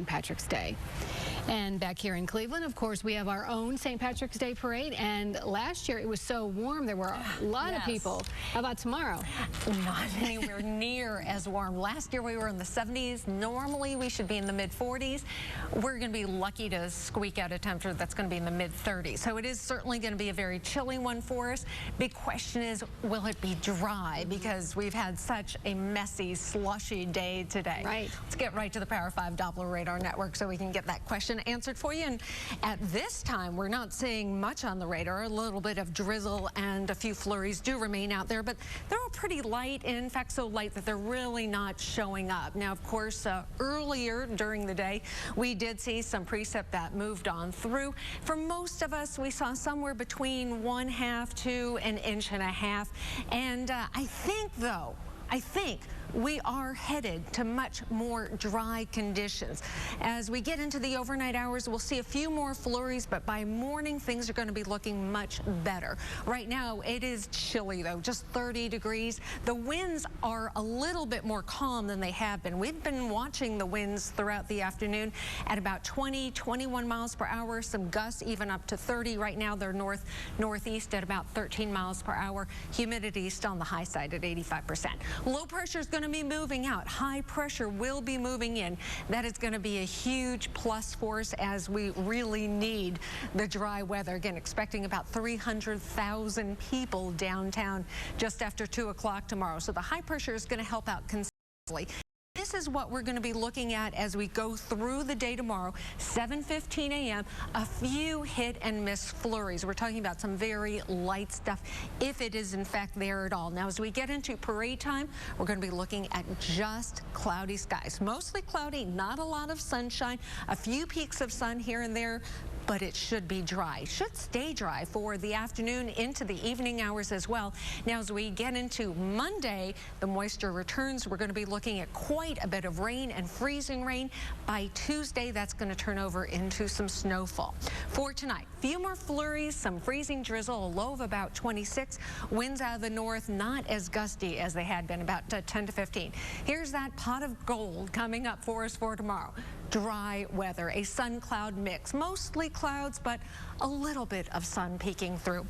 Patrick's Day. And back here in Cleveland, of course, we have our own St. Patrick's Day parade. And last year it was so warm, there were a lot of people. How about tomorrow? Not anywhere near as warm. Last year we were in the 70s. Normally we should be in the mid-40s. We're going to be lucky to squeak out a temperature that's going to be in the mid-30s. So it is certainly going to be a very chilly one for us. Big question is, will it be dry? Because we've had such a messy, slushy day today. Right. Let's get right to the Power 5 Doppler radar network so we can get that question answered for you. And at this time, we're not seeing much on the radar. A little bit of drizzle and a few flurries do remain out there, but they're all pretty light, and in fact so light that they're really not showing up. Now, of course, earlier during the day, we did see some precip that moved on through. For most of us, we saw somewhere between 1/2 to 1.5 inches. And I think we are headed to much more dry conditions. As we get into the overnight hours, we'll see a few more flurries, but by morning, things are going to be looking much better. Right now, it is chilly, though, just 30 degrees. The winds are a little bit more calm than they have been. We've been watching the winds throughout the afternoon at about 20, 21 miles per hour. Some gusts even up to 30. Right now, they're northeast at about 13 miles per hour. Humidity still on the high side at 85%. Low pressure is going to be moving out. High pressure will be moving in. That is going to be a huge plus for us as we really need the dry weather. Again, expecting about 300,000 people downtown just after 2 o'clock tomorrow. So the high pressure is going to help out considerably. This is what we're going to be looking at as we go through the day tomorrow. 7:15 a.m. A few hit and miss flurries. We're talking about some very light stuff, if it is in fact there at all. Now, as we get into parade time, we're going to be looking at just cloudy skies. Mostly cloudy, not a lot of sunshine, a few peaks of sun here and there, but it should be dry. Should stay dry for the afternoon into the evening hours as well. Now, as we get into Monday, the moisture returns. We're going to be looking at quite a bit of rain and freezing rain. By Tuesday, that's going to turn over into some snowfall. For tonight, few more flurries, some freezing drizzle, a low of about 26. Winds out of the north, not as gusty as they had been, about 10 to 15. Here's that pot of gold coming up for us for tomorrow. Dry weather, a sun-cloud mix, mostly clouds, but a little bit of sun peeking through.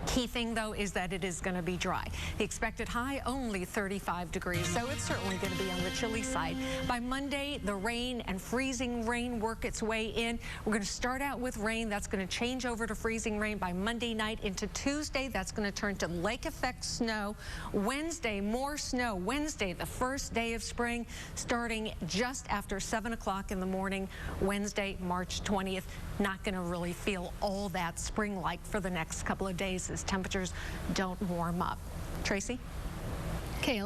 Key thing, though, is that it is going to be dry. The expected high, only 35 degrees, so it's certainly going to be on the chilly side. By Monday, the rain and freezing rain work its way in. We're going to start out with rain. That's going to change over to freezing rain by Monday night into Tuesday. That's going to turn to lake effect snow. Wednesday, more snow. Wednesday, the first day of spring, starting just after 7 o'clock in the morning. Wednesday, March 20th. Not going to really feel all that spring-like for the next couple of days as temperatures don't warm up. Tracy? Kaylee.